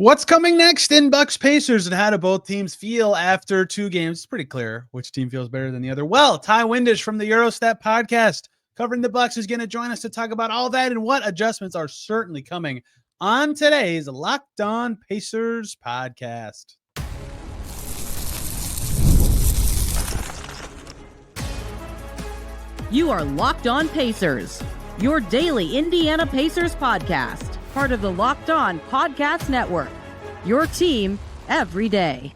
What's coming next in Bucks Pacers, and how do both teams feel after two games? It's pretty clear which team feels better than the other. Well, Ti Windisch from the Gyro Step Podcast covering the Bucks is going to join us to talk about all that and what adjustments are certainly coming on today's Locked On Pacers podcast. You are Locked On Pacers, your daily Indiana Pacers podcast. Part of the Locked On Podcast Network, your team every day.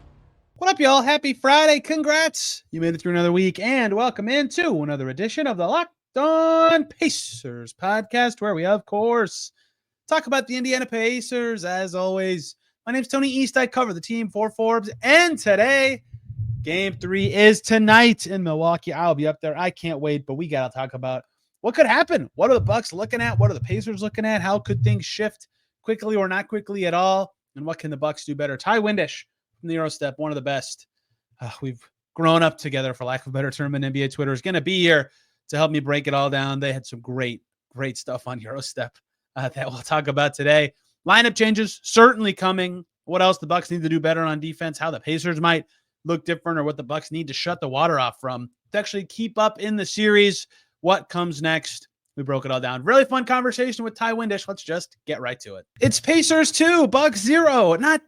What up, y'all? Happy Friday. Congrats. You made it through another week, and welcome into another edition of the Locked On Pacers podcast, where we, of course, talk about the Indiana Pacers. As always, my name's Tony East. I cover the team for Forbes, and today, Game 3 is tonight in Milwaukee. I'll be up there. I can't wait, but we got to talk about what could happen. What are the Bucks looking at? What are the Pacers looking at? How could things shift quickly or not quickly at all? And what can the Bucks do better? Ti Windisch from the Gyro Step, one of the best. We've grown up together, for lack of a better term, in NBA Twitter, is going to be here to help me break it all down. They had some great stuff on Gyro Step that we'll talk about today. Lineup changes certainly coming. What else the Bucks need to do better on defense? How the Pacers might look different, or what the Bucks need to shut the water off from to actually keep up in the series. What comes next? We broke it all down. Really fun conversation with Ti Windisch. Let's just get right to it. It's Pacers 2, Bucks 0. Not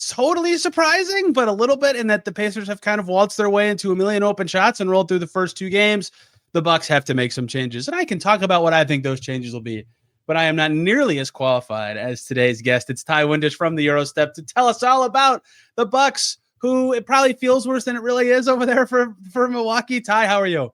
totally surprising, but a little bit, in that the Pacers have kind of waltzed their way into a million open shots and rolled through the first two games. The Bucks have to make some changes, and I can talk about what I think those changes will be, but I am not nearly as qualified as today's guest. It's Ti Windisch from the Gyro Step to tell us all about the Bucks, who it probably feels worse than it really is over there for Milwaukee. Ti, how are you?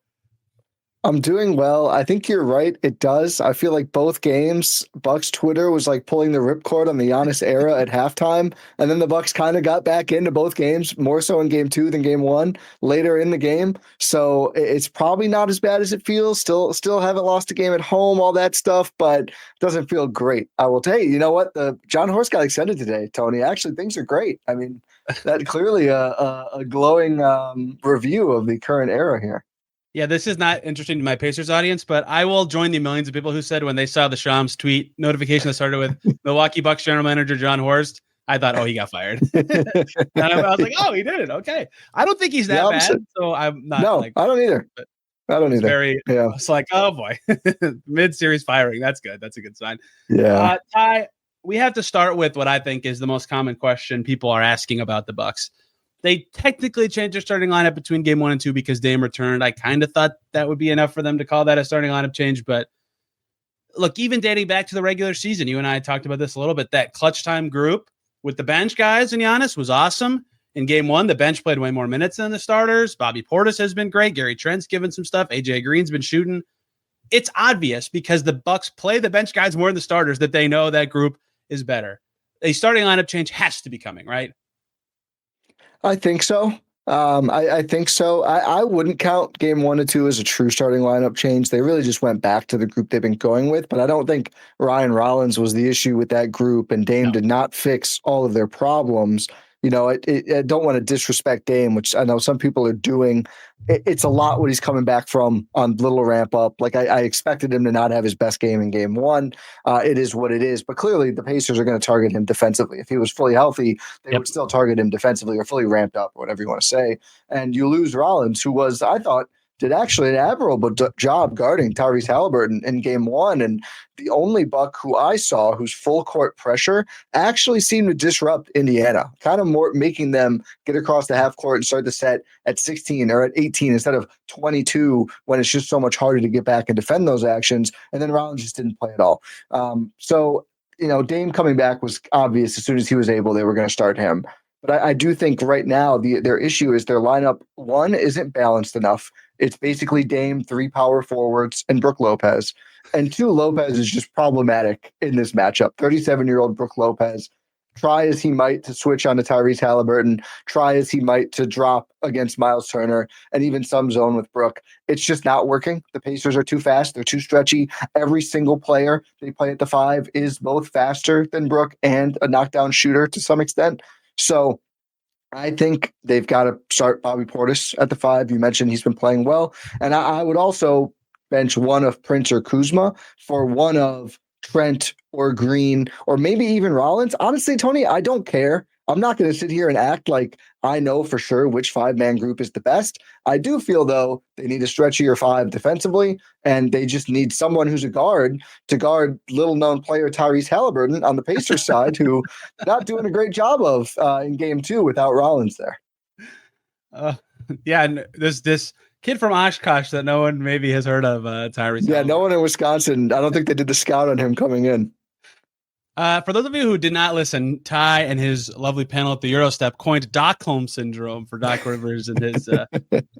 I'm doing well. I think you're right. It does. I feel like both games, Bucks Twitter was like pulling the ripcord on the Giannis era at halftime. And then the Bucks kind of got back into both games, more so in game 2 than game 1 later in the game. So it's probably not as bad as it feels. Still haven't lost a game at home, all that stuff, but it doesn't feel great. I will tell you, you know what? The John Horst got extended today, Tony. Actually, things are great. I mean, that clearly a glowing review of the current era here. Yeah, this is not interesting to my Pacers audience, but I will join the millions of people who said when they saw the Shams tweet notification that started with Milwaukee Bucks general manager John Horst, I thought, oh, he got fired. And I was like, oh, he did it. Okay. I don't think he's that bad, so I'm not. No, I don't either. I don't either. It's like, oh, boy. Mid-series firing. That's good. That's a good sign. Yeah. Ti, we have to start with what I think is the most common question people are asking about the Bucks. They technically changed their starting lineup between game 1 and 2 because Dame returned. I kind of thought that would be enough for them to call that a starting lineup change. But look, even dating back to the regular season, you and I talked about this a little bit, that clutch time group with the bench guys and Giannis was awesome. In game 1, the bench played way more minutes than the starters. Bobby Portis has been great. Gary Trent's given some stuff. AJ Green's been shooting. It's obvious because the Bucks play the bench guys more than the starters that they know that group is better. A starting lineup change has to be coming, right? I think so. I think so. I wouldn't count game 1 and 2 as a true starting lineup change. They really just went back to the group they've been going with, but I don't think Ryan Rollins was the issue with that group, and Dame did not fix all of their problems. You know, I don't want to disrespect Dame, which I know some people are doing. It's a lot what he's coming back from on little ramp up. Like I expected him to not have his best game in game 1. It is what it is. But clearly the Pacers are going to target him defensively. If he was fully healthy, they would still target him defensively or fully ramped up, or whatever you want to say. And you lose Rollins, who was, I thought, did actually an admirable job guarding Tyrese Haliburton in game 1. And the only Buck who I saw whose full court pressure actually seemed to disrupt Indiana, kind of more making them get across the half court and start the set at 16 or at 18 instead of 22, when it's just so much harder to get back and defend those actions. And then Rollins just didn't play at all. So, you know, Dame coming back was obvious. As soon as he was able, they were going to start him. But I do think right now their issue is their lineup, 1, isn't balanced enough. It's basically Dame, 3 power forwards, and Brook Lopez. And 2, Lopez is just problematic in this matchup. 37-year-old Brook Lopez, try as he might to switch on to Tyrese Haliburton, try as he might to drop against Myles Turner, and even some zone with Brook. It's just not working. The Pacers are too fast. They're too stretchy. Every single player they play at the 5 is both faster than Brook and a knockdown shooter to some extent. So I think they've got to start Bobby Portis at the 5. You mentioned he's been playing well. And I would also bench one of Prince or Kuzma for one of Trent or Green or maybe even Rollins. Honestly, Tony, I don't care. I'm not going to sit here and act like I know for sure which 5-man group is the best. I do feel, though, they need a stretchier 5 defensively, and they just need someone who's a guard to guard little-known player Tyrese Haliburton on the Pacers side, who not doing a great job of in game 2 without Rollins there. Yeah, and this kid from Oshkosh that no one maybe has heard of, Tyrese. Yeah, no one in Wisconsin. I don't think they did the scout on him coming in. For those of you who did not listen, Ty and his lovely panel at the Gyro Step coined Stockholm syndrome for Doc Rivers and his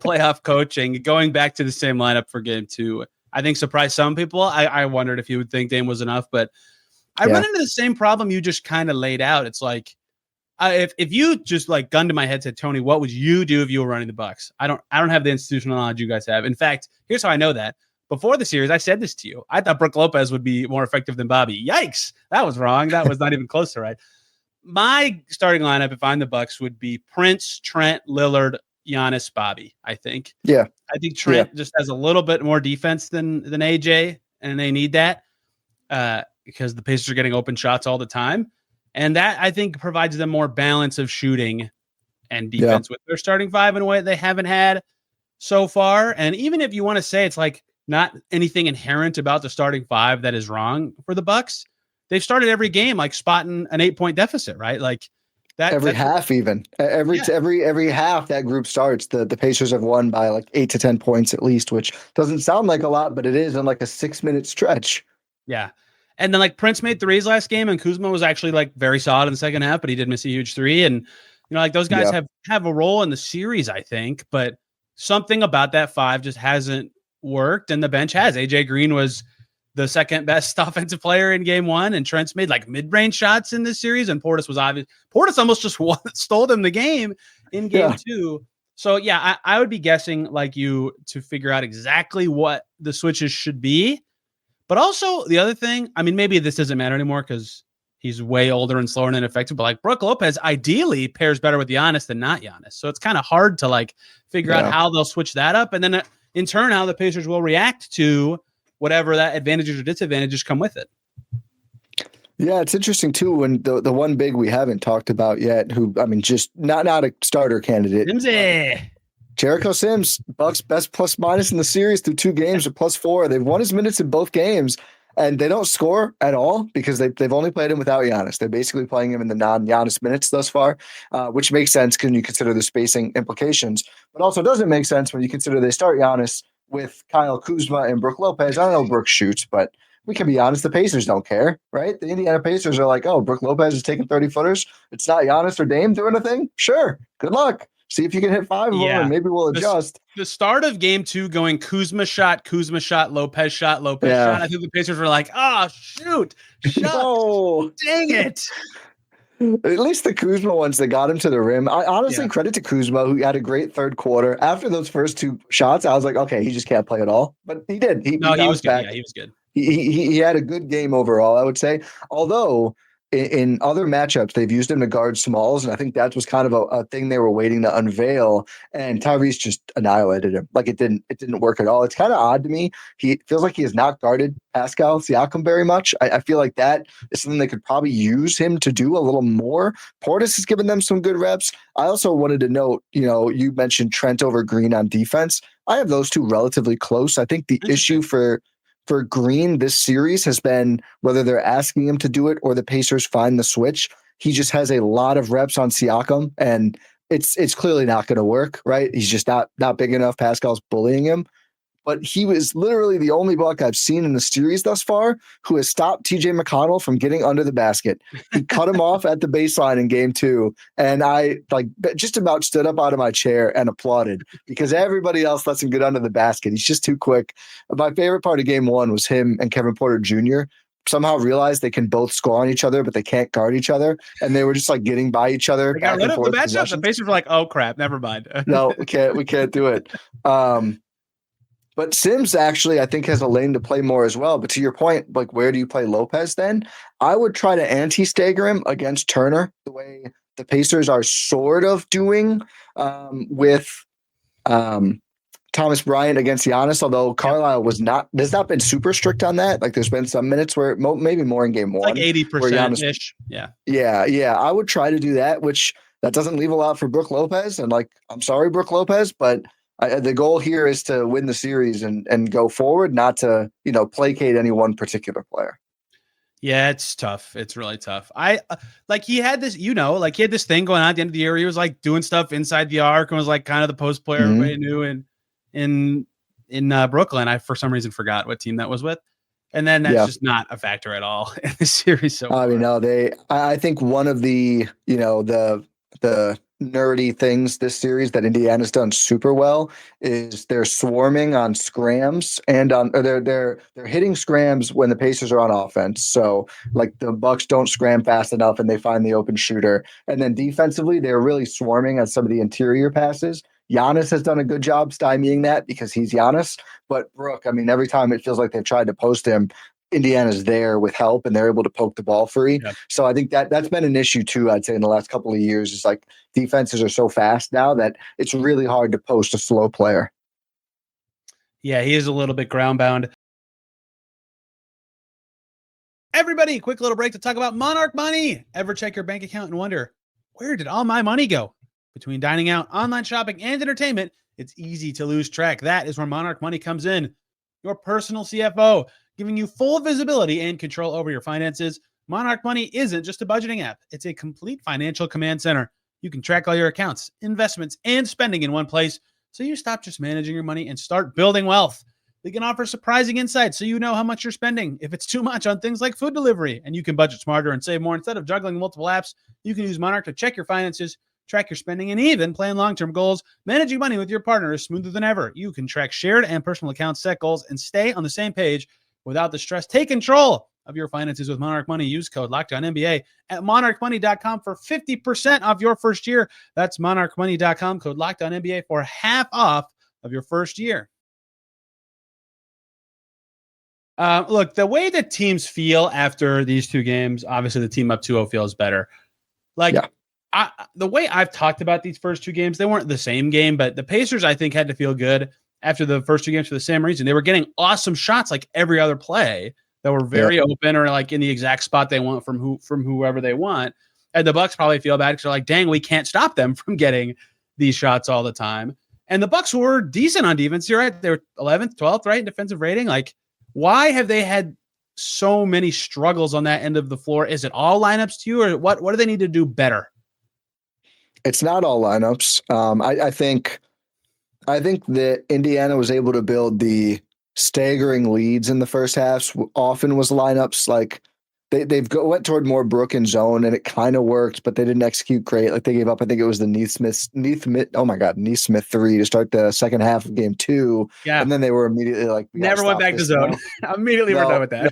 playoff coaching, going back to the same lineup for game 2. I think surprised some people. I wondered if you would think Dame was enough, but I run into the same problem you just kind of laid out. It's like, if you just like gun to my head said, Tony, what would you do if you were running the Bucks? I don't have the institutional knowledge you guys have. In fact, here's how I know that. Before the series, I said this to you. I thought Brook Lopez would be more effective than Bobby. Yikes. That was wrong. That was not even close to right. My starting lineup, if I'm the Bucks, would be Prince, Trent, Lillard, Giannis, Bobby, I think. Yeah. I think Trent just has a little bit more defense than AJ, and they need that because the Pacers are getting open shots all the time. And that, I think, provides them more balance of shooting and defense with their starting 5 in a way they haven't had so far. And even if you want to say it's like, not anything inherent about the starting 5 that is wrong for the Bucks. They've started every game like spotting an 8-point deficit, right? Like that every half, even every half that group starts. The Pacers have won by like 8 to 10 points at least, which doesn't sound like a lot, but it is in like a 6-minute stretch. Yeah, and then like Prince made threes last game, and Kuzma was actually like very solid in the second half, but he did miss a huge 3. And like those guys have a role in the series, I think, but something about that 5 just hasn't worked, and the bench has. AJ Green was the second best offensive player in game 1, and Trent's made like mid-range shots in this series, and Portis was obvious. Portis almost just stole them the game in game 2. So yeah, I would be guessing like you to figure out exactly what the switches should be. But also the other thing, I mean, maybe this doesn't matter anymore because he's way older and slower and ineffective, but like Brook Lopez ideally pairs better with Giannis than not Giannis. So it's kind of hard to like figure out how they'll switch that up. And then in turn, how the Pacers will react to whatever that advantages or disadvantages come with it. Yeah, it's interesting too when the one big we haven't talked about yet, who I mean, just not a starter candidate. Jericho Sims, Bucks best plus minus in the series through 2 games at +4. They've won his minutes in both games, and they don't score at all because they've only played him without Giannis. They're basically playing him in the non-Giannis minutes thus far, which makes sense when you consider the spacing implications, but also doesn't make sense when you consider they start Giannis with Kyle Kuzma and Brook Lopez. I don't know Brook shoots, but we can be honest, the Pacers don't care, right? The Indiana Pacers are like, oh, Brook Lopez is taking 30-footers. It's not Giannis or Dame doing a thing? Sure, good luck. See if you can hit 5 of them, and maybe we'll adjust. The start of game 2 going Kuzma shot, Lopez shot. I think the Pacers were like, oh, shoot. No. Dang it. At least the Kuzma ones that got him to the rim. I honestly credit to Kuzma, who had a great third quarter. After those first 2 shots, I was like, okay, he just can't play at all. But he did. He was good. Yeah, he was good. He had a good game overall, I would say. Although in other matchups, they've used him to guard smalls, and I think that was kind of a thing they were waiting to unveil. And Tyrese just annihilated him. Like it didn't work at all. It's kind of odd to me. He feels like he has not guarded Pascal Siakam very much. I feel like that is something they could probably use him to do a little more. Portis has given them some good reps. I also wanted to note, you mentioned Trent over Green on defense. I have those 2 relatively close. I think the issue for Green this series has been whether they're asking him to do it or the Pacers find the switch. He just has a lot of reps on Siakam, and it's clearly not going to work, right? He's just not big enough. Pascal's bullying him. But he was literally the only Buck I've seen in the series thus far who has stopped TJ McConnell from getting under the basket. He cut him off at the baseline in game 2. And I just about stood up out of my chair and applauded because everybody else lets him get under the basket. He's just too quick. My favorite part of game 1 was him and Kevin Porter Jr. somehow realized they can both score on each other, but they can't guard each other. And they were just like getting by each other. They got rid of the matchup. The Pacers were like, oh crap, never mind. No, we can't do it. But Sims actually, I think, has a lane to play more as well. But to your point, like, where do you play Lopez then? I would try to anti-stagger him against Turner, the way the Pacers are sort of doing with Thomas Bryant against Giannis, although Carlisle there's not been super strict on that. Like there's been some minutes where maybe more in game one. Like 80%-ish. Yeah. I would try to do that, which that doesn't leave a lot for Brook Lopez. And like, I'm sorry, Brook Lopez, but the goal here is to win the series and go forward, not to, placate any one particular player. Yeah, it's tough. It's really tough. He had this, he had this thing going on at the end of the year. He was like doing stuff inside the arc and was like kind of the post player everybody knew in Brooklyn. I, for some reason, forgot what team that was with. And then that's just not a factor at all in the series. So I mean, no, I think one of the, the nerdy things this series that Indiana's done super well is they're swarming on scrams and they're hitting scrams when the Pacers are on offense. So like the Bucks don't scram fast enough and they find the open shooter. And then defensively, they're really swarming on some of the interior passes. Giannis has done a good job stymieing that because he's Giannis. But Brook, I mean, every time it feels like they've tried to post him, Indiana's there with help and they're able to poke the ball free. Yeah. So I think that's been an issue too, I'd say in the last couple of years. Is like defenses are so fast now that it's really hard to post a slow player. Yeah, he is a little bit ground bound. Everybody, quick little break to talk about Monarch Money. Ever check your bank account and wonder, where did all my money go? Between dining out, online shopping, and entertainment, it's easy to lose track. That is where Monarch Money comes in. Your personal CFO, giving you full visibility and control over your finances. Monarch Money isn't just a budgeting app. It's a complete financial command center. You can track all your accounts, investments, and spending in one place, so you stop just managing your money and start building wealth. They can offer surprising insights so you know how much you're spending. If it's too much on things like food delivery, and you can budget smarter and save more instead of juggling multiple apps, you can use Monarch to check your finances, track your spending, and even plan long-term goals. Managing money with your partner is smoother than ever. You can track shared and personal accounts, set goals, and stay on the same page without the stress. Take control of your finances with Monarch Money. Use code LOCKEDONNBA at monarchmoney.com for 50% off your first year. That's monarchmoney.com, code LOCKEDONNBA for half off of your first year. Look, the way that teams feel after these two games, obviously the team up 2-0 feels better. The way I've talked about these first two games, they weren't the same game, but the Pacers, I think, had to feel good after the first two games for the same reason. They were getting awesome shots like every other play that were very open or like in the exact spot they want from whoever they want. And the Bucks probably feel bad because they're like, dang, we can't stop them from getting these shots all the time. And the Bucks were decent on defense. You're right. They were 11th, 12th, right? In defensive rating. Like, why have they had so many struggles on that end of the floor? Is it all lineups to you, or what do they need to do better? It's not all lineups. I think that Indiana was able to build the staggering leads in the first half. Often was lineups like went toward more Brook and zone, and it kind of worked, but they didn't execute great. Like they gave up, I think it was the Neesmith 3 to start the second half of game 2. Yeah, and then they were immediately like, never went back to zone. Immediately we're done with that.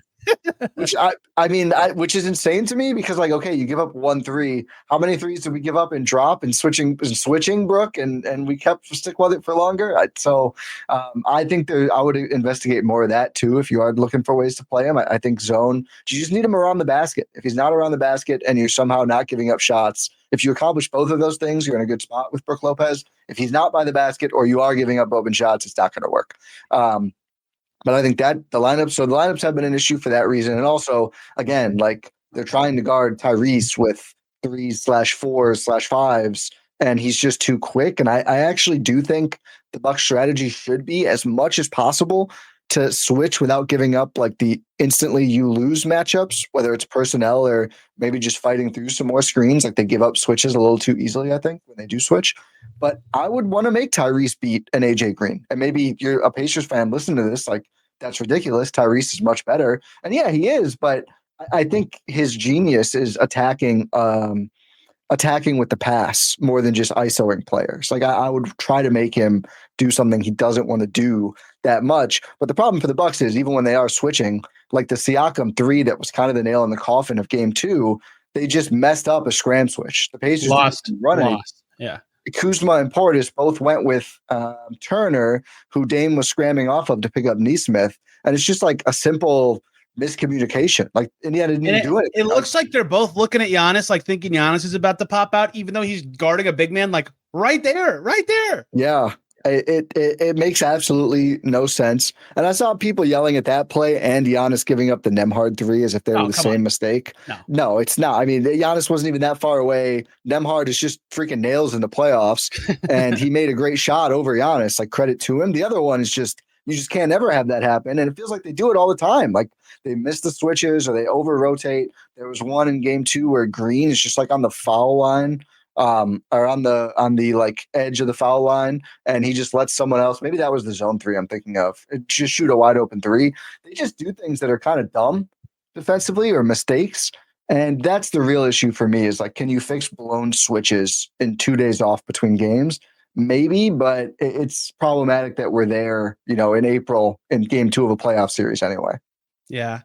which is insane to me because, like, okay, you give up 1 3. How many threes did we give up and drop and switching Brook and we stick with it for longer? I think I would investigate more of that too if you are looking for ways to play him. I think zone, you just need him around the basket. If he's not around the basket and you're somehow not giving up shots, if you accomplish both of those things, you're in a good spot with Brook Lopez. If he's not by the basket or you are giving up open shots, it's not going to work. But I think that the lineups have been an issue for that reason. And also, again, like they're trying to guard Tyrese with 3/4/5s, and he's just too quick. And I actually do think the Bucks strategy should be as much as possible to switch without giving up like the instantly you lose matchups, whether it's personnel or maybe just fighting through some more screens. Like they give up switches a little too easily, I think, when they do switch. But I would want to make Tyrese beat an AJ Green. And maybe you're a Pacers fan, listen to this, like, that's ridiculous. Tyrese is much better. And yeah, he is, but I think his genius is attacking with the pass more than just isoing players. Like I would try to make him do something he doesn't want to do that much. But the problem for the Bucks is even when they are switching, like the Siakam 3 that was kind of the nail in the coffin of game 2, they just messed up a scram switch. The Pacers lost. Yeah. Kuzma and Portis both went with Turner, who Dame was scramming off of to pick up Neesmith. And it's just like a simple miscommunication. Like Indiana didn't even do it. It looks like they're both looking at Giannis, like thinking Giannis is about to pop out, even though he's guarding a big man, like right there. Yeah. It makes absolutely no sense. And I saw people yelling at that play and Giannis giving up the Nembhard three as if they were the same mistake. No, it's not. I mean, Giannis wasn't even that far away. Nembhard is just freaking nails in the playoffs, and he made a great shot over Giannis. Like, credit to him. The other one is just, you just can't ever have that happen. And it feels like they do it all the time. Like, they miss the switches or they over rotate. There was one in game 2 where Green is just like on the foul line, or on the like edge of the foul line, and he just lets someone else, maybe that was the zone 3 I'm thinking of, just shoot a wide open 3. They just do things that are kind of dumb defensively or mistakes. And that's the real issue for me, is like, can you fix blown switches in 2 days off between games? Maybe, but it's problematic that we're there, in April in game 2 of a playoff series anyway. Yeah.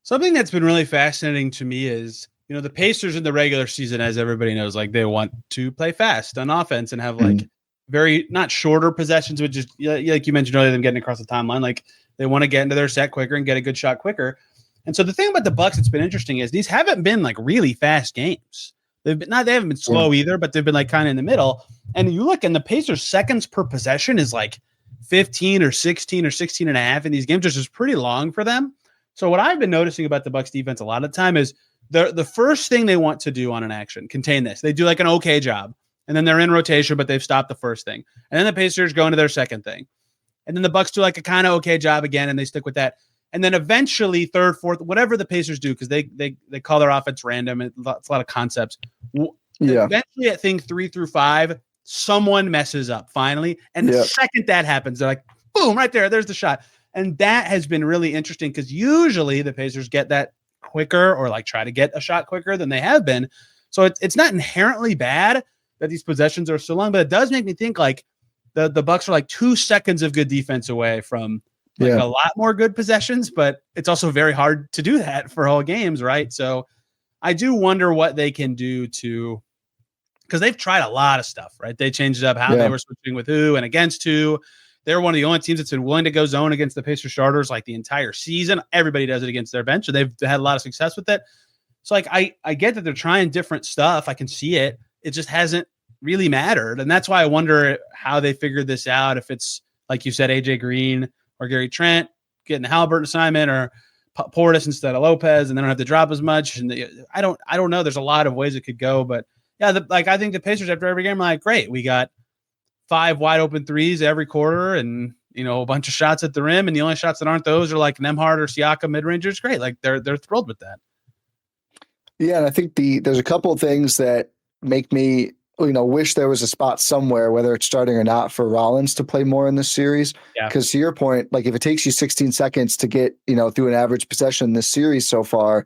Something that's been really fascinating to me is, the Pacers in the regular season, as everybody knows, like, they want to play fast on offense and have like very, not shorter possessions, but just like you mentioned earlier, them getting across the timeline. Like, they want to get into their set quicker and get a good shot quicker. And so the thing about the Bucks that's been interesting is these haven't been like really fast games. They haven't been slow either, but they've been like kind of in the middle. And you look, and the Pacers seconds per possession is like 15 or 16 or 16 and a half in these games, which is pretty long for them. So what I've been noticing about the Bucks defense a lot of the time is the first thing they want to do on an action, contain this. They do like an okay job, and then they're in rotation, but they've stopped the first thing. And then the Pacers go into their second thing. And then the Bucks do like a kind of okay job again, and they stick with that. And then eventually third, fourth, whatever the Pacers do, because they call their offense random. It's a lot of concepts. Yeah. Eventually at thing 3 through 5, someone messes up finally. And the second that happens, they're like, boom, right there. There's the shot. And that has been really interesting, because usually the Pacers get that quicker, or like try to get a shot quicker than they have been. So it's not inherently bad that these possessions are so long, but it does make me think like the Bucks are like 2 seconds of good defense away from like a lot more good possessions, but it's also very hard to do that for whole games, right? So I do wonder what they can do because they've tried a lot of stuff, right? They changed up how they were switching with who and against who. They're one of the only teams that's been willing to go zone against the Pacers starters like the entire season. Everybody does it against their bench, and they've had a lot of success with it. So like I get that they're trying different stuff. I can see it. It just hasn't really mattered. And that's why I wonder how they figured this out. If it's, like you said, AJ Green or Gary Trent getting the Haliburton assignment, or Portis instead of Lopez, and they don't have to drop as much. And I don't know. There's a lot of ways it could go. But yeah, I think the Pacers after every game are like, great, we got 5 wide open threes every quarter, and a bunch of shots at the rim, and the only shots that aren't those are like Nembhard or Siakam mid-rangers. Great, like they're thrilled with that. Yeah, and I think there's a couple of things that make me wish there was a spot somewhere, whether it's starting or not, for Rollins to play more in this series. Because to your point, like, if it takes you 16 seconds to get through an average possession in this series so far,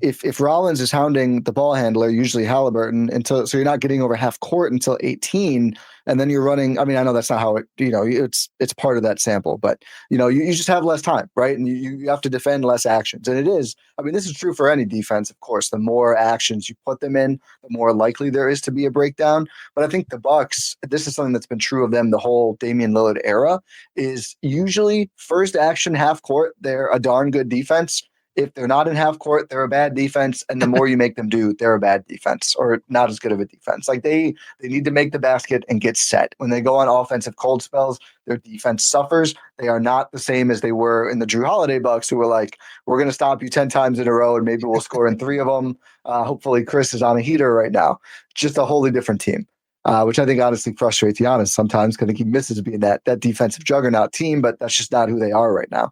if Rollins is hounding the ball handler, usually Haliburton, so you're not getting over half court until 18, and then you're running. I mean, I know that's not how it's part of that sample, but you just have less time, right? And you have to defend less actions. And it is, I mean, this is true for any defense, of course. The more actions you put them in, the more likely there is to be a breakdown. But I think the Bucks, this is something that's been true of them the whole Damian Lillard era, is usually first action half court, they're a darn good defense. If they're not in half court, they're a bad defense. And the more you make them do, they're a bad defense, or not as good of a defense. Like, they need to make the basket and get set. When they go on offensive cold spells, their defense suffers. They are not the same as they were in the Drew Holiday Bucks, who were like, we're going to stop you 10 times in a row, and maybe we'll score in 3 of them. Hopefully Chris is on a heater right now. Just a wholly different team. Which I think honestly frustrates Giannis sometimes, because I think he misses being that defensive juggernaut team, but that's just not who they are right now.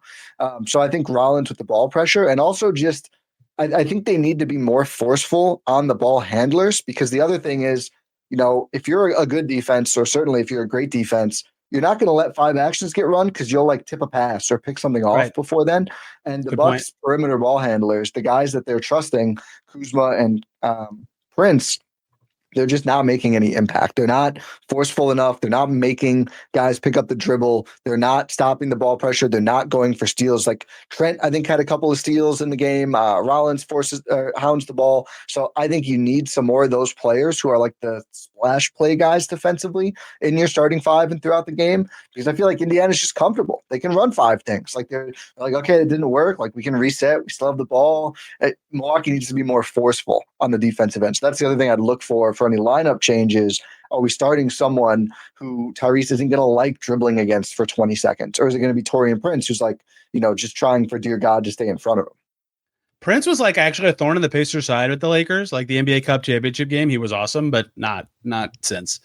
So I think Rollins with the ball pressure, and also just I think they need to be more forceful on the ball handlers, because the other thing is, if you're a good defense, or certainly if you're a great defense, you're not going to let 5 actions get run, because you'll like tip a pass or pick something off before then. And the Bucks perimeter ball handlers, the guys that they're trusting, Kuzma and Prince, they're just not making any impact. They're not forceful enough. They're not making guys pick up the dribble. They're not stopping the ball pressure. They're not going for steals. Like Trent, I think, had a couple of steals in the game. Rollins hounds the ball. So I think you need some more of those players who are like the splash play guys defensively in your starting 5 and throughout the game, because I feel like Indiana's just comfortable. They can run 5 things. Like, they're like, okay, it didn't work. Like, we can reset. We still have the ball. Milwaukee needs to be more forceful on the defensive end. So that's the other thing I'd look for any lineup changes, are we starting someone who Tyrese isn't going to like dribbling against for 20 seconds? Or is it going to be Taurean Prince, who's like, just trying for dear God to stay in front of him? Prince was like actually a thorn in the Pacers' side with the Lakers, like the NBA Cup championship game. He was awesome, but not since.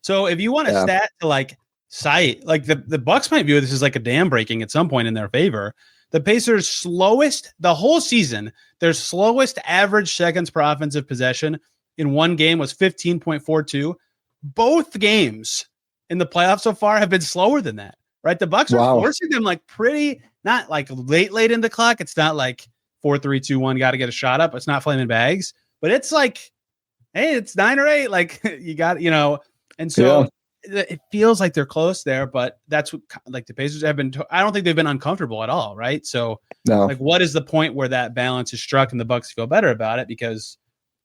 So if you want a stat to like cite, like the Bucks might view this as like a dam breaking at some point in their favor. The Pacers' slowest the whole season, their slowest average seconds per offensive possession in one game was 15.42. Both games in the playoffs so far have been slower than that, right? The Bucks are forcing them like pretty, not like late in the clock. It's not like 4, 3, 2, 1, got to get a shot up. It's not flaming bags, but it's like, hey, it's 9 or 8. Like you got, and so it feels like they're close there, but that's what like the Pacers have been. I don't think they've been uncomfortable at all. Right. So like, what is the point where that balance is struck and the Bucks feel better about it? Because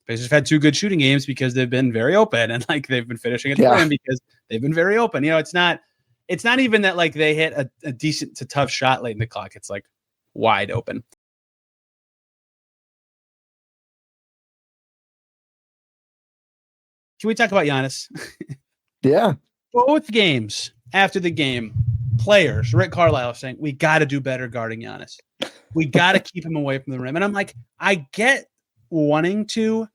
the Pacers have had 2 good shooting games because they've been very open and like they've been finishing at the rim because they've been very open. It's not even that like they hit a decent to tough shot late in the clock. It's like wide open. Can we talk about Giannis? Yeah. Both games after the game, players, Rick Carlisle saying, we got to do better guarding Giannis. We got to keep him away from the rim. And I'm like, I get wanting to.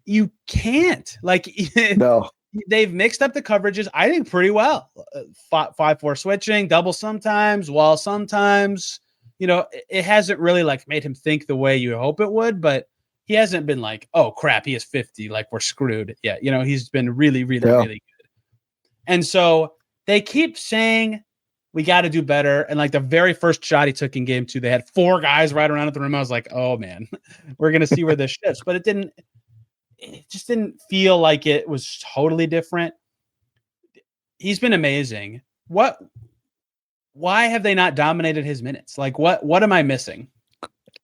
You can't. Like, no. They've mixed up the coverages, I think, pretty well. 5-4 switching, double sometimes, wall sometimes. It hasn't really like made him think the way you hope it would, but he hasn't been like, oh, crap, he is 50. Like, we're screwed. Yeah, he's been really, really, really good. And so they keep saying we got to do better. And like the very first shot he took in game 2, they had 4 guys right around at the rim. I was like, oh, man, we're going to see where this shifts. But it just didn't feel like it was totally different. He's been amazing. Why have they not dominated his minutes? Like, what am I missing?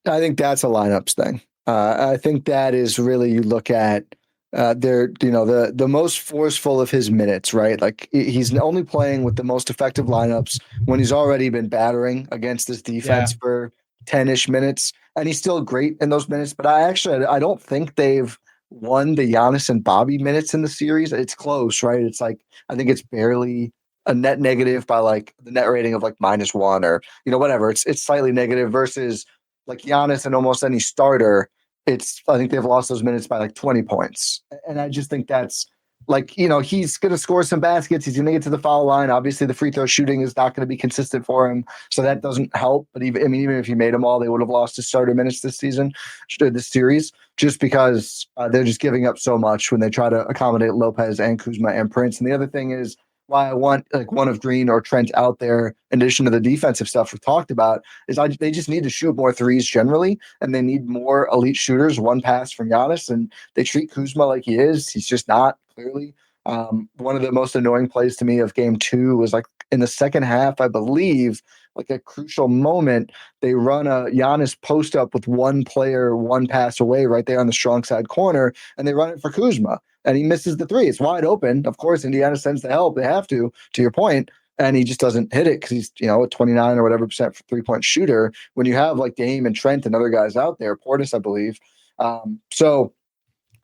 I think that's a lineups thing. I think that is really, you look at the most forceful of his minutes, right? Like he's only playing with the most effective lineups when he's already been battering against this defense for 10-ish minutes, and he's still great in those minutes. But I don't think they've won the Giannis and Bobby minutes in the series. It's close, right? It's like, I think it's barely a net negative by like the net rating of like -1 or, whatever. It's slightly negative versus like Giannis and almost any starter. I think they've lost those minutes by like 20 points. And I just think that's like, he's going to score some baskets. He's going to get to the foul line. Obviously the free throw shooting is not going to be consistent for him. So that doesn't help. But even if he made them all, they would have lost his starter minutes this series, just because they're just giving up so much when they try to accommodate Lopez and Kuzma and Prince. And the other thing is, why I want like one of Green or Trent out there, in addition to the defensive stuff we've talked about, is they just need to shoot more threes generally, and they need more elite shooters. One pass from Giannis, and they treat Kuzma like he is. He's just not, clearly. One of the most annoying plays to me of game 2 was like in the second half, I believe, like a crucial moment. They run a Giannis post up with one player, one pass away right there on the strong side corner, and they run it for Kuzma. And he misses the 3. It's wide open. Of course, Indiana sends the help. They have to your point. And he just doesn't hit it because he's, a 29 or whatever percent 3-point shooter when you have like Dame and Trent and other guys out there, Portis, I believe. So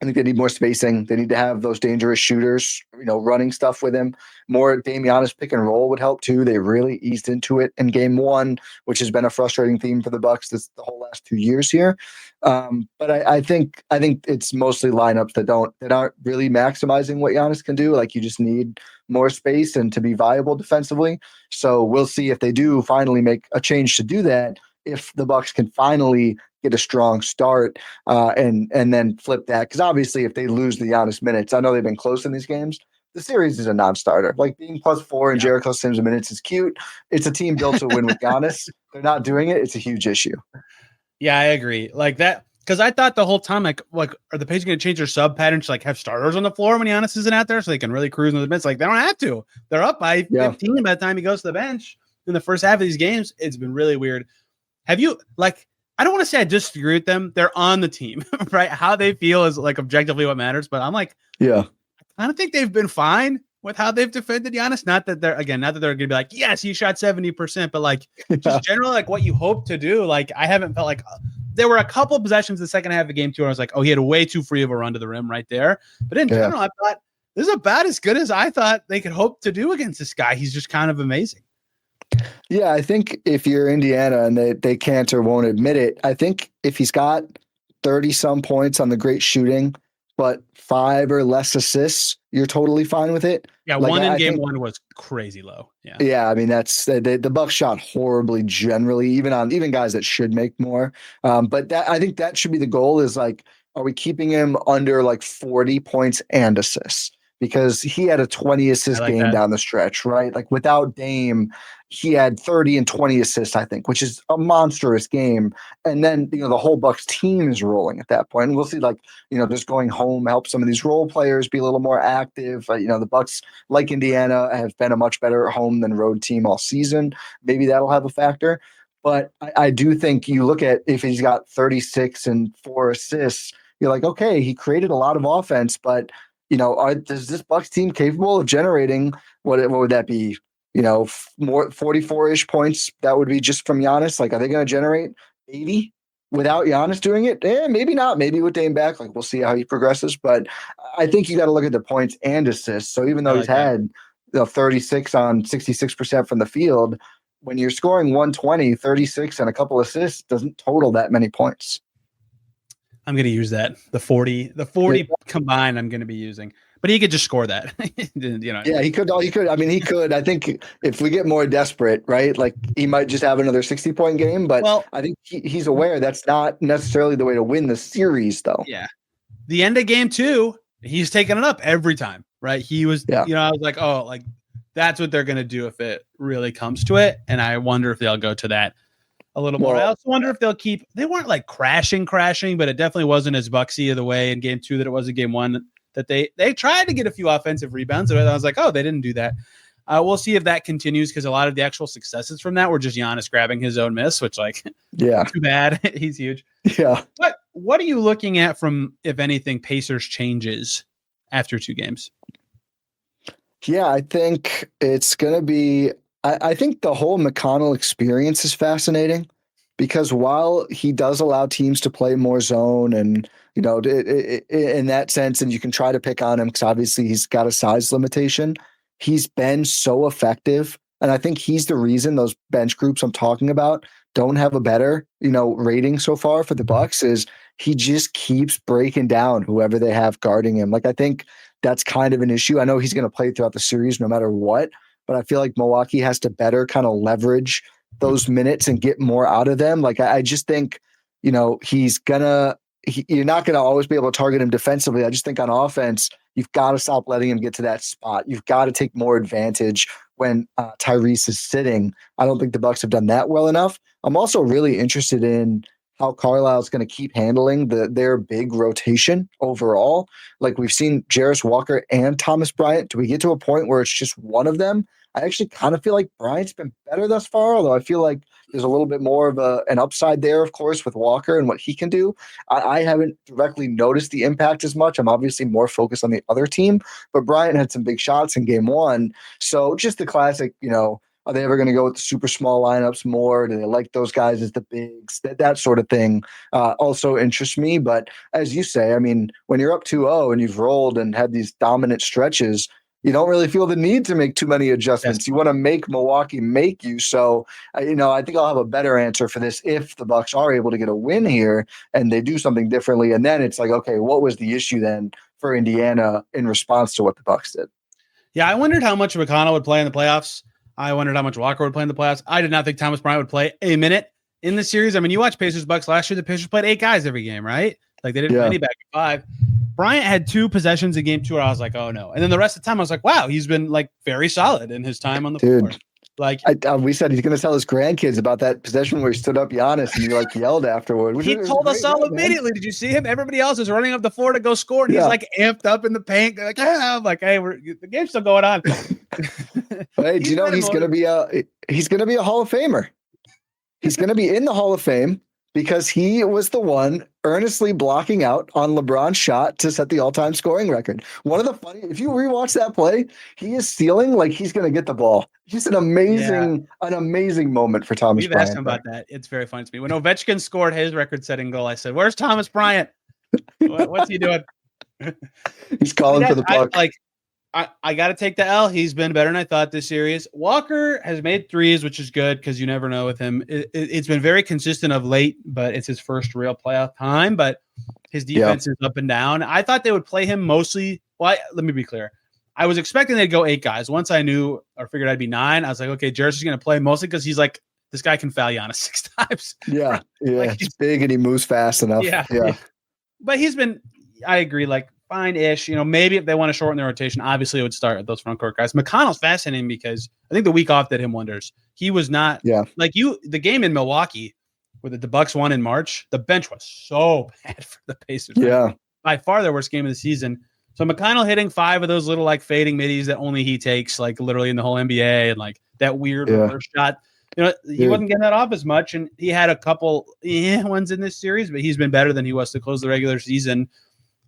I think they need more spacing. They need to have those dangerous shooters, running stuff with him. More Dame Giannis pick and roll would help too. They really eased into it in game 1, which has been a frustrating theme for the Bucks the whole last 2 years here. But I think it's mostly lineups that aren't really maximizing what Giannis can do. Like, you just need more space and to be viable defensively. So we'll see if they do finally make a change to do that. If the Bucks can finally get a strong start and then flip that, because obviously if they lose the Giannis minutes, I know they've been close in these games. The series is a non-starter. Like, being +4 in Jericho Sims minutes is cute. It's a team built to win with Giannis. They're not doing it. It's a huge issue. Yeah, I agree. Like that, because I thought the whole time, like are the Pacers going to change their sub pattern to like have starters on the floor when Giannis isn't out there so they can really cruise in the minutes? Like, they don't have to. They're up by 15 by the time he goes to the bench in the first half of these games. It's been really weird. Have you, like, I don't want to say I disagree with them. They're on the team, right? How they feel is like objectively what matters. But I'm like, I kind of think they've been fine with how they've defended Giannis. Not that they're going to be like, yes, he shot 70%, but like just generally like what you hope to do. Like, I haven't felt like there were a couple of possessions in the second half of game 2 where I was like, oh, he had a way too free of a run to the rim right there. But in general, I thought this is about as good as I thought they could hope to do against this guy. He's just kind of amazing. Yeah, I think if you're Indiana and they can't or won't admit it, I think if he's got 30-some points on the great shooting, but 5 or less assists, you're totally fine with it. Yeah, like, one in I game think, 1 was crazy low. Yeah. Yeah, I mean, that's the Bucks shot horribly generally, even guys that should make more. But I think that should be the goal is like, are we keeping him under like 40 points and assists? Because he had a 20 assist game that. down the stretch, right? Like without Dame, he had 30 and 20 assists, I think, which is a monstrous game. And then, the whole Bucks team is rolling at that point. And we'll see, like, just going home help some of these role players be a little more active. The Bucks, like Indiana, have been a much better home than road team all season. Maybe that'll have a factor. But I do think you look at if he's got 36 and 4 assists, you're like, okay, he created a lot of offense, but is this Bucks team capable of generating what would that be? More 44-ish points. That would be just from Giannis. Like, are they going to generate 80 without Giannis doing it? Maybe not. Maybe with Dame back. Like, we'll see how he progresses. But I think you got to look at the points and assists. So even though he's had 36 on 66% from the field, when you're scoring 120, 36 and a couple assists doesn't total that many points. I'm going to use that. The 40 combined I'm going to be using. But he could just score that. Yeah, he could. I mean, he could. I think if we get more desperate, right, like he might just have another 60-point game. But I think he's aware that's not necessarily the way to win the series, though. Yeah. The end of game 2, he's taking it up every time, right? He was, I was like, oh, like that's what they're going to do if it really comes to it. And I wonder if they'll go to that a little more. I also wonder if they weren't like crashing, but it definitely wasn't as Bucksy of the way in game 2 that it was in game 1, that they tried to get a few offensive rebounds. And I was like, oh, they didn't do that. We'll see if that continues, because a lot of the actual successes from that were just Giannis grabbing his own miss, which too bad. He's huge. Yeah. What are you looking at from, if anything, Pacers changes after 2 games? Yeah, I think it's going to be, I think the whole McConnell experience is fascinating, because while he does allow teams to play more zone and, in that sense, and you can try to pick on him because obviously he's got a size limitation, he's been so effective. And I think he's the reason those bench groups I'm talking about don't have a better, rating so far for the Bucks, is he just keeps breaking down whoever they have guarding him. Like, I think that's kind of an issue. I know he's going to play throughout the series no matter what, but I feel like Milwaukee has to better kind of leverage those minutes and get more out of them. Like, I just think, you're not going to always be able to target him defensively. I just think on offense, you've got to stop letting him get to that spot. You've got to take more advantage when Tyrese is sitting. I don't think the Bucks have done that well enough. I'm also really interested in how Carlisle's going to keep handling their big rotation overall. Like, we've seen Jarris Walker and Thomas Bryant. Do we get to a point where it's just one of them? I actually kind of feel like Bryant's been better thus far, although I feel like there's a little bit more of an upside there, of course, with Walker and what he can do. I haven't directly noticed the impact as much. I'm obviously more focused on the other team, but Bryant had some big shots in game 1. So just the classic, are they ever going to go with the super small lineups more? Do they like those guys as the bigs? That sort of thing also interests me. But as you say, I mean, when you're up 2-0 and you've rolled and had these dominant stretches, you don't really feel the need to make too many adjustments. Yes. You want to make Milwaukee make you. So, I think I'll have a better answer for this if the Bucks are able to get a win here and they do something differently. And then it's like, okay, what was the issue then for Indiana in response to what the Bucks did? Yeah, I wondered how much McConnell would play in the playoffs. I wondered how much Walker would play in the playoffs. I did not think Thomas Bryant would play a minute in the series. I mean, you watch Pacers Bucks last year, the Pacers played 8 guys every game, right? Like, they didn't play any back at 5. Bryant had 2 possessions in game 2 where I was like, oh no. And then the rest of the time I was like, wow, he's been like very solid in his time on the floor. Like, we said he's going to tell his grandkids about that possession where he stood up Giannis and he like yelled afterward. He told us all immediately. Did you see him? Everybody else is running up the floor to go score, and he's like amped up in the paint. Like, I'm like, hey, the game's still going on. Hey, do you know he's going to be a Hall of Famer? He's going to be in the Hall of Fame because he was the one earnestly blocking out on LeBron's shot to set the all-time scoring record. One of the funny, if you rewatch that play, he is stealing like he's going to get the ball. Just an amazing moment for Thomas Bryant. We've asked him about that. It's very funny to me. When Ovechkin scored his record-setting goal, I said, "Where's Thomas Bryant? What's he doing?" He's calling for the puck. I got to take the L. He's been better than I thought this series. Walker has made threes, which is good because you never know with him. It's been very consistent of late, but it's his first real playoff time. But his defense is up and down. I thought they would play him mostly. Well, let me be clear. I was expecting they'd go 8 guys. Once I knew or figured I'd be 9, I was like, okay, Jarris is going to play mostly because he's like, this guy can foul Giannis 6 times. Yeah. Like he's big and he moves fast enough. Yeah. But he's been, I agree, like fine-ish. Maybe if they want to shorten their rotation, obviously it would start at those front court guys. McConnell's fascinating because I think the week off did him wonders. He was not like the game in Milwaukee where the Bucks won in March, the bench was so bad for the Pacers. Yeah. By far their worst game of the season. So McConnell hitting 5 of those little like fading middies that only he takes, like literally in the whole NBA, and like that weird reverse shot. He wasn't getting that off as much, and he had a couple ones in this series, but he's been better than he was to close the regular season.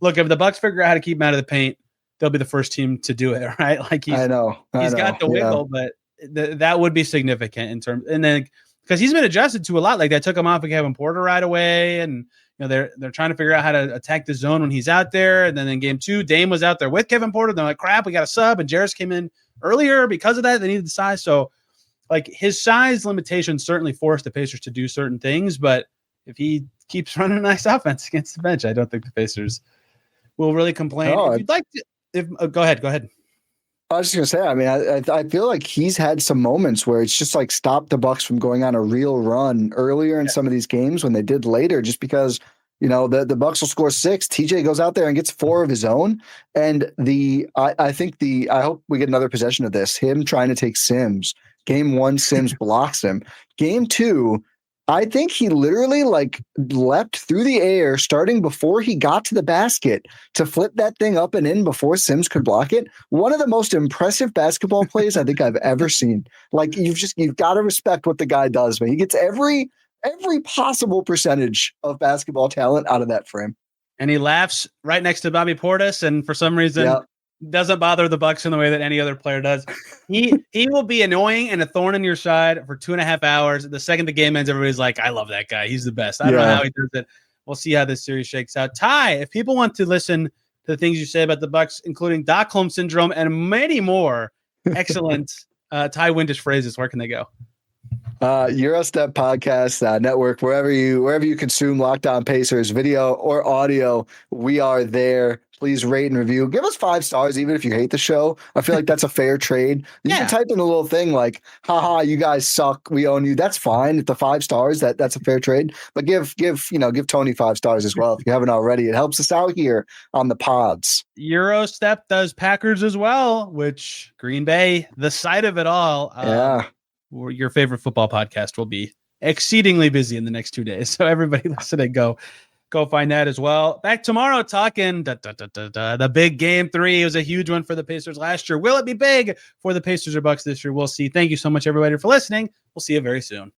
Look, if the Bucks figure out how to keep him out of the paint, they'll be the first team to do it, right? Like he's got the wiggle, but that would be significant in terms, and then because he's been adjusted to a lot. Like that took him off of Kevin Porter right away, and they're trying to figure out how to attack the zone when he's out there. And then in game 2, Dame was out there with Kevin Porter. They're like, crap, we got a sub, and Jarris came in earlier because of that. They needed the size, so like his size limitations certainly forced the Pacers to do certain things. But if he keeps running a nice offense against the bench, I don't think the Pacers will really complain. If you'd like to, go ahead. I was just gonna say, I mean, I feel like he's had some moments where it's just like stopped the Bucks from going on a real run earlier in some of these games when they did later, just because the Bucks will score 6. TJ goes out there and gets 4 of his own, and I hope we get another possession of this. Him trying to take Sims. Game 1, Sims blocks him. Game 2. I think he literally like leapt through the air starting before he got to the basket to flip that thing up and in before Sims could block it. One of the most impressive basketball plays I think I've ever seen. Like you've got to respect what the guy does, man. He gets every possible percentage of basketball talent out of that frame. And he laughs right next to Bobby Portis, and for some reason doesn't bother the Bucks in the way that any other player does. He will be annoying and a thorn in your side for 2.5 hours. The second the game ends, everybody's like, I love that guy. He's the best. I don't know how he does it. We'll see how this series shakes out. Ty, if people want to listen to the things you say about the Bucks, including Stockholm Syndrome and many more excellent Ti Windisch phrases, where can they go? Gyro Step Podcast Network, wherever you consume Locked On Pacers video or audio, we are there. Please rate and review. Give us 5 stars, even if you hate the show. I feel like that's a fair trade. You can type in a little thing like, haha, you guys suck. We own you. That's fine. At the 5 stars, that's a fair trade. But give Tony 5 stars as well if you haven't already. It helps us out here on the pods. Gyro Step does Packers as well, which Green Bay, the site of it all. Your favorite football podcast will be exceedingly busy in the next 2 days. So everybody listening, go find that as well. Back tomorrow talking the big game 3. It was a huge one for the Pacers last year. Will it be big for the Pacers or Bucks this year? We'll see. Thank you so much, everybody, for listening. We'll see you very soon.